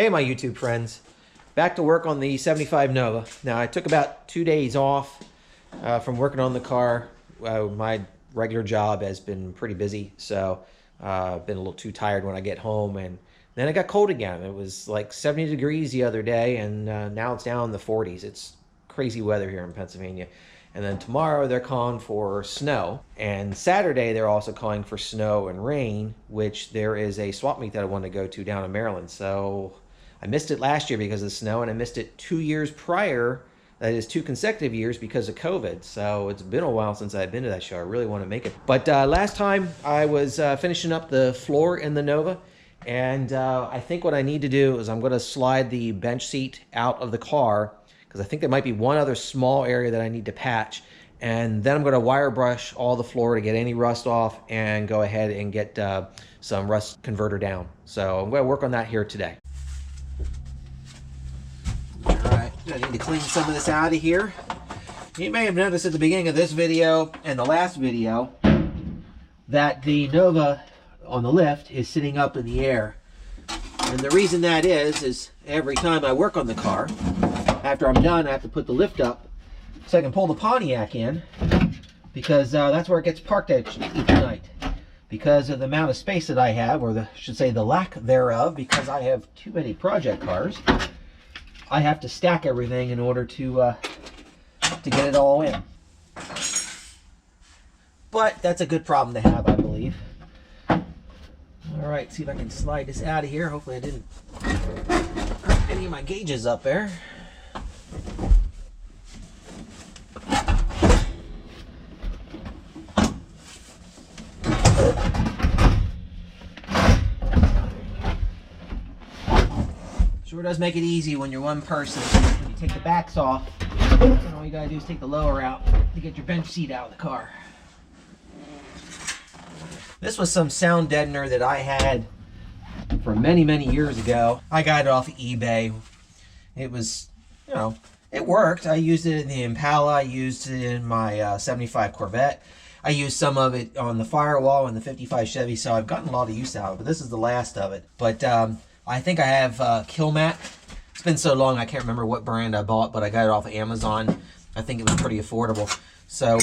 Hey, my YouTube friends. Back to work on the 75 Nova. Now, I took about 2 days off from working on the car. My regular job has been pretty busy, so I've been a little too tired when I get home. And then it got cold again. It was like 70 degrees the other day, and now it's down in the 40s. It's crazy weather here in Pennsylvania. And then tomorrow they're calling for snow. And Saturday they're also calling for snow and rain, which there is a swap meet that I want to go to down in Maryland. So I missed it last year because of the snow, and I missed it 2 years prior. That is 2 consecutive years because of COVID. So it's been a while since I've been to that show. I really want to make it. But last time I was finishing up the floor in the Nova. And I think what I need to do is I'm going to slide the bench seat out of the car, because I think there might be one other small area that I need to patch. And then I'm going to wire brush all the floor to get any rust off and go ahead and get some rust converter down. So I'm going to work on that here today. All right, I need to clean some of this out of here. You may have noticed at the beginning of this video and the last video that the Nova on the lift is sitting up in the air. And the reason that is every time I work on the car, after I'm done, I have to put the lift up so I can pull the Pontiac in, because that's where it gets parked at each night. Because of the amount of space that I have, or should say the lack thereof, because I have too many project cars, I have to stack everything in order to get it all in. But that's a good problem to have, I believe. All right, see if I can slide this out of here. Hopefully I didn't hurt any of my gauges up there. Sure does make it easy when you're one person. When you take the backs off, and all you gotta do is take the lower out to get your bench seat out of the car. This was some sound deadener that I had for many, many years ago. I got it off of eBay. It was, you know, it worked. I used it in the Impala. I used it in my 75 Corvette. I used some of it on the Firewall and the 55 Chevy, so I've gotten a lot of use out of it, but this is the last of it. But I think I have Killmat. It's been so long I can't remember what brand I bought, but I got it off of Amazon. I think it was pretty affordable. So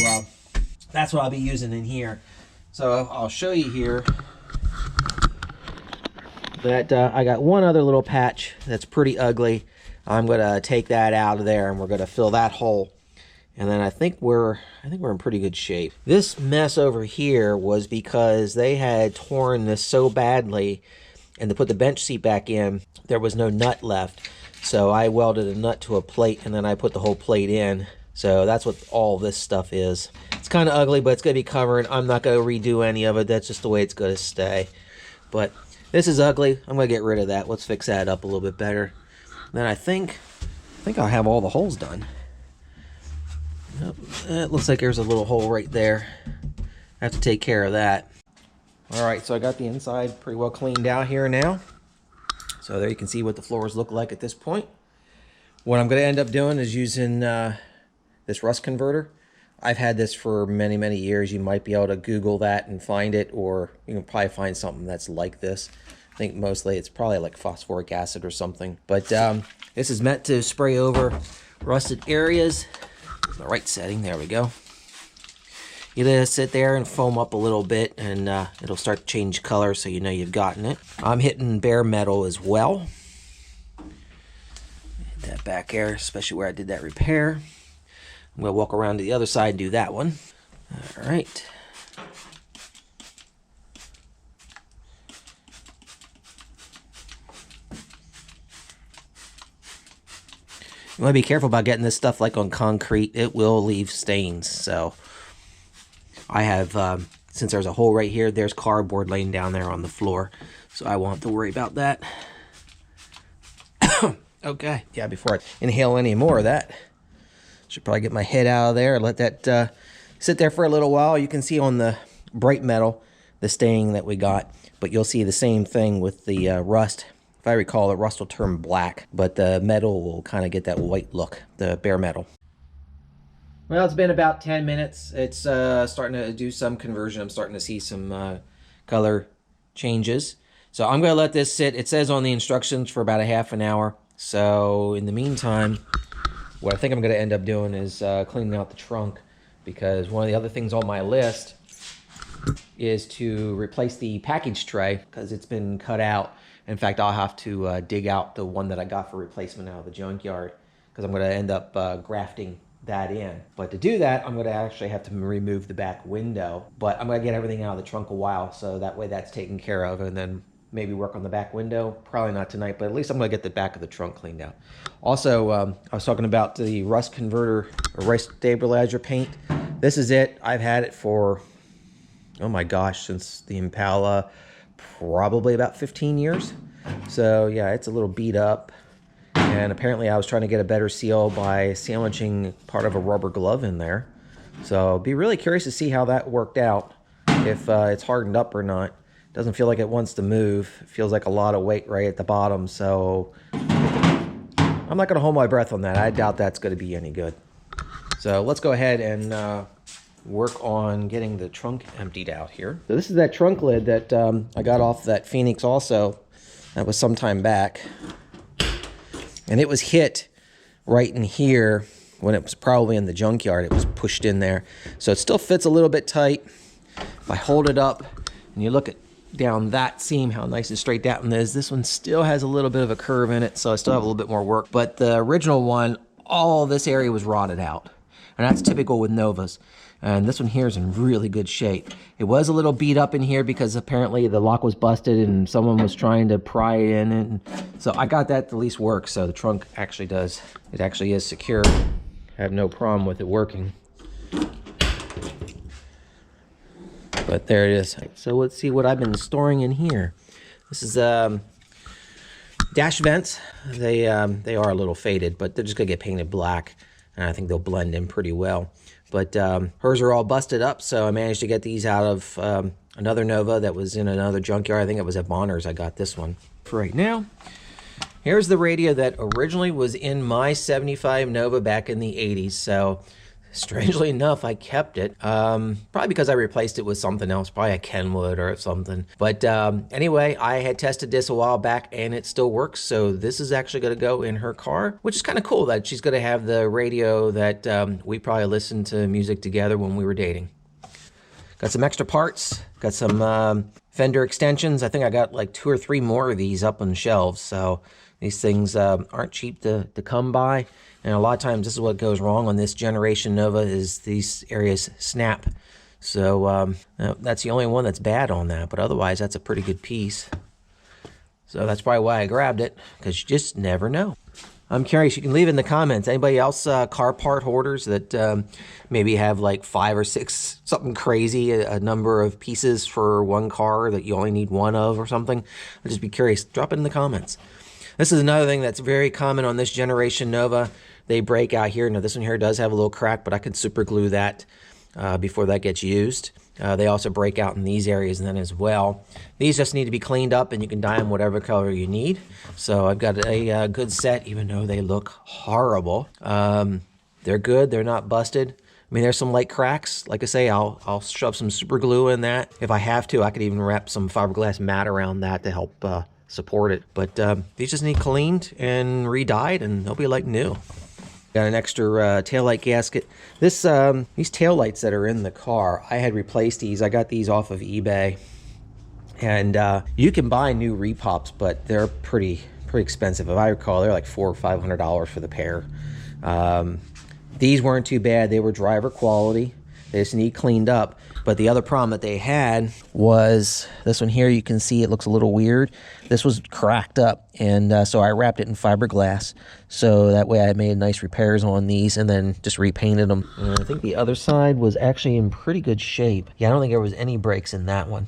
that's what I'll be using in here. So I'll show you here that I got one other little patch that's pretty ugly. I'm going to take that out of there, and we're going to fill that hole. And then I think we're in pretty good shape. This mess over here was because they had torn this so badly, and to put the bench seat back in, there was no nut left. So I welded a nut to a plate, and then I put the whole plate in. So that's what all this stuff is. It's kind of ugly, but it's going to be covered. I'm not going to redo any of it. That's just the way it's going to stay. But this is ugly. I'm going to get rid of that. Let's fix that up a little bit better. Then I think I'll have all the holes done. Yep. It looks like there's a little hole right there. I have to take care of that. Alright, so I got the inside pretty well cleaned out here now. So there you can see what the floors look like at this point. What I'm going to end up doing is using this rust converter. I've had this for many, many years. You might be able to Google that and find it, or you can probably find something that's like this. I think mostly it's probably like phosphoric acid or something. But this is meant to spray over rusted areas. The right setting, there we go. You let it sit there and foam up a little bit, and it'll start to change color, so you know you've gotten it. I'm hitting bare metal as well. Hit that back there, especially where I did that repair. I'm going to walk around to the other side and do that one. All right. You want to be careful about getting this stuff like on concrete. It will leave stains. So I have, since there's a hole right here, there's cardboard laying down there on the floor. So I won't have to worry about that. Okay. Yeah, before I inhale any more of that, should probably get my head out of there and let that sit there for a little while. You can see on the bright metal the stain that we got, but you'll see the same thing with the rust. If I recall, the rust will turn black, but the metal will kind of get that white look, the bare metal. Well, it's been about 10 minutes. It's starting to do some conversion. I'm starting to see some color changes. So I'm going to let this sit. It says on the instructions for about a half an hour. So in the meantime, what I think I'm going to end up doing is cleaning out the trunk, because one of the other things on my list is to replace the package tray because it's been cut out. In fact, I'll have to dig out the one that I got for replacement out of the junkyard, because I'm going to end up grafting that in. But to do that, I'm going to actually have to remove the back window. But I'm going to get everything out of the trunk a while, so that way that's taken care of, and then maybe work on the back window. Probably not tonight, but at least I'm going to get the back of the trunk cleaned out. Also, I was talking about the rust converter or rust stabilizer paint. This is it. I've had it for, oh my gosh, since the Impala, probably about 15 years. So yeah, it's a little beat up. And apparently I was trying to get a better seal by sandwiching part of a rubber glove in there. So I'll be really curious to see how that worked out, if it's hardened up or not. Doesn't feel like it wants to move. It feels like a lot of weight right at the bottom. So I'm not going to hold my breath on that. I doubt that's going to be any good. So let's go ahead and work on getting the trunk emptied out here. So this is that trunk lid that I got off that Phoenix also. That was some time back. And it was hit right in here when it was probably in the junkyard. It was pushed in there. So it still fits a little bit tight. If I hold it up and you look at down that seam, how nice and straight down it is. This one still has a little bit of a curve in it, so I still have a little bit more work. But the original one, all this area was rotted out. And that's typical with Novas. And this one here is in really good shape. It was a little beat up in here because apparently the lock was busted and someone was trying to pry in. And so I got that to at least work. So the trunk actually does, it actually is secure. I have no problem with it working. But there it is. So let's see what I've been storing in here. This is dash vents. They are a little faded, but they're just gonna get painted black, and I think they'll blend in pretty well. But hers are all busted up, so I managed to get these out of another Nova that was in another junkyard. I think it was at Bonner's I got this one. For right now, here's the radio that originally was in my 75 Nova back in the 80s. So strangely enough, I kept it. Probably because I replaced it with something else, probably a Kenwood or something. But anyway, I had tested this a while back and it still works. So this is actually going to go in her car, which is kind of cool that she's going to have the radio that we probably listened to music together when we were dating. Got some extra parts, got some fender extensions. I think I got like 2 or 3 more of these up on the shelves. So these things aren't cheap to come by. And a lot of times this is what goes wrong on this generation Nova, is these areas snap. So that's the only one that's bad on that, but otherwise that's a pretty good piece. So that's probably why I grabbed it, because you just never know. I'm curious, you can leave in the comments, anybody else car part hoarders that maybe have like 5 or 6, something crazy, a number of pieces for one car that you only need one of or something? I'd just be curious, drop it in the comments. This is another thing that's very common on this generation Nova. They break out here. Now this one here does have a little crack, but I can super glue that before that gets used. They also break out in these areas then as well. These just need to be cleaned up, and you can dye them whatever color you need. So I've got a good set, even though they look horrible. They're good. They're not busted. I mean, there's some light cracks. Like I say, I'll shove some super glue in that. If I have to, I could even wrap some fiberglass mat around that to help support it. But these just need cleaned and re-dyed, and they'll be like new. Got an extra taillight gasket. These taillights that are in the car, I had replaced these. I got these off of eBay. And you can buy new repops, but they're pretty expensive. If I recall, they're like $400 or $500 for the pair. These weren't too bad. They were driver quality. They just need cleaned up. But the other problem that they had was this one here. You can see it looks a little weird. This was cracked up, and so I wrapped it in fiberglass. So that way I made nice repairs on these and then just repainted them. And I think the other side was actually in pretty good shape. Yeah, I don't think there was any breaks in that one.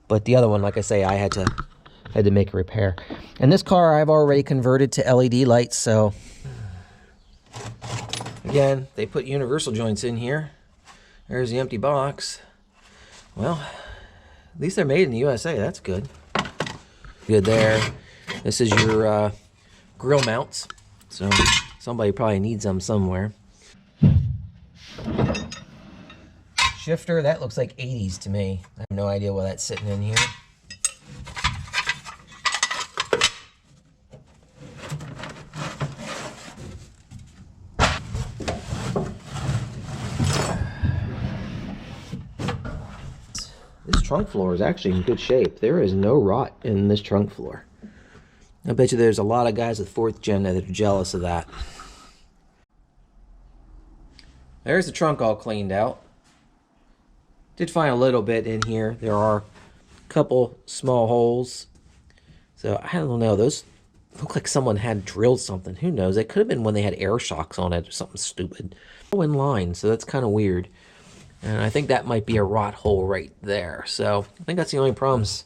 But the other one, like I say, I had to make a repair. And this car I've already converted to LED lights, so again, they put universal joints in here. There's the empty box. Well, at least they're made in the USA. That's good. Good there. This is your grill mounts. So somebody probably needs them somewhere. Shifter, that looks like 80s to me. I have no idea why that's sitting in here. trunk floor is actually in good shape. There is no rot in this trunk floor. I bet you there's a lot of guys with 4th gen that are jealous of that. There's the trunk all cleaned out. Did find a little bit in here. There are a couple small holes. So I don't know, those look like someone had drilled something. Who knows? It could have been when they had air shocks on it or something stupid. In line, so that's kind of weird. And I think that might be a rot hole right there. So I think that's the only problems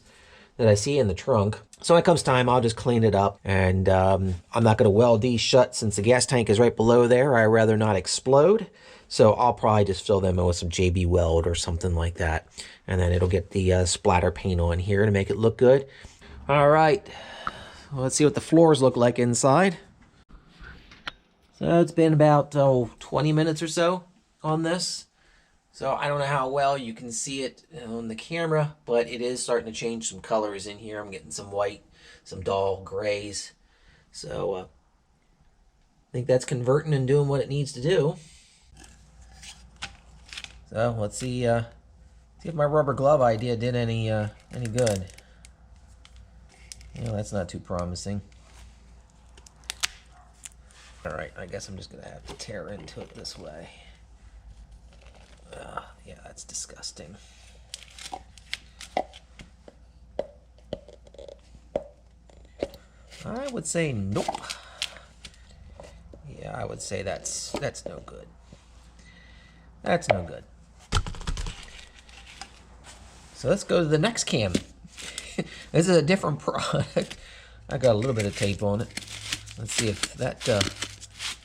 that I see in the trunk. So when it comes time, I'll just clean it up. And I'm not going to weld these shut since the gas tank is right below there. I'd rather not explode. So I'll probably just fill them in with some JB Weld or something like that. And then it'll get the splatter paint on here to make it look good. All right, well, let's see what the floors look like inside. So it's been about 20 minutes or so on this. So I don't know how well you can see it on the camera, but it is starting to change some colors in here. I'm getting some white, some dull grays. So I think that's converting and doing what it needs to do. So let's see if my rubber glove idea did any good. Yeah, that's not too promising. All right, I guess I'm just gonna have to tear into it this way. Yeah, that's disgusting. I would say nope. Yeah, I would say that's no good. That's no good. So let's go to the next cam. This is a different product. I got a little bit of tape on it. Let's see if that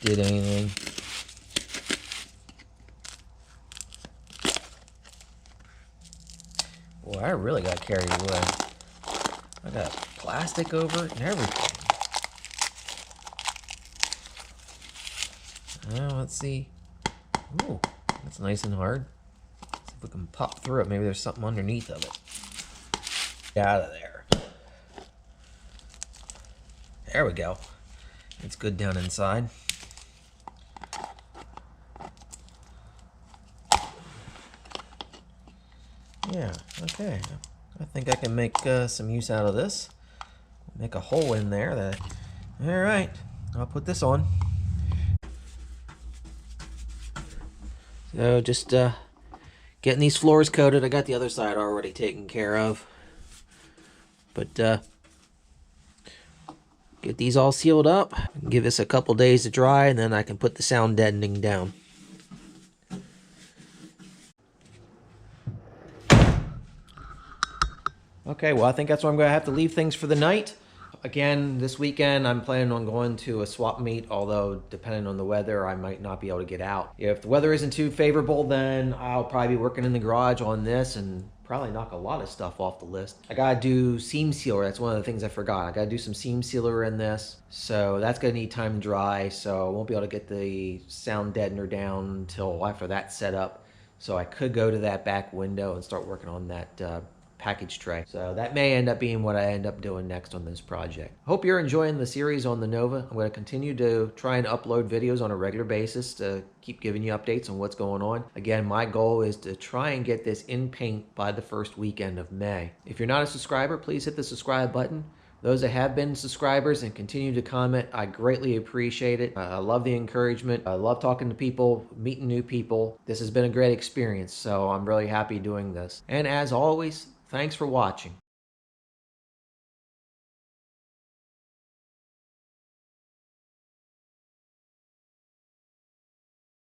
did anything. Boy, I really got carried away. I got plastic over it and everything. Now let's see. Ooh, that's nice and hard. Let's see if we can pop through it. Maybe there's something underneath of it. Get out of there. There we go. It's good down inside. Yeah, okay. I think I can make some use out of this. Make a hole in there. All right, I'll put this on. So just getting these floors coated. I got the other side already taken care of. But get these all sealed up. Give this a couple days to dry, and then I can put the sound deadening down. Okay, well, I think that's where I'm going to have to leave things for the night. Again, this weekend, I'm planning on going to a swap meet, although depending on the weather, I might not be able to get out. If the weather isn't too favorable, then I'll probably be working in the garage on this and probably knock a lot of stuff off the list. I gotta do seam sealer. That's one of the things I forgot. I gotta do some seam sealer in this. So that's gonna need time to dry. So I won't be able to get the sound deadener down until after that's set up. So I could go to that back window and start working on that package tray. So that may end up being what I end up doing next on this project. Hope you're enjoying the series on the Nova. I'm going to continue to try and upload videos on a regular basis to keep giving you updates on what's going on. Again, my goal is to try and get this in paint by the first weekend of May. If you're not a subscriber, please hit the subscribe button. Those that have been subscribers and continue to comment, I greatly appreciate it. I love the encouragement. I love talking to people, meeting new people. This has been a great experience, so I'm really happy doing this. And as always, thanks for watching.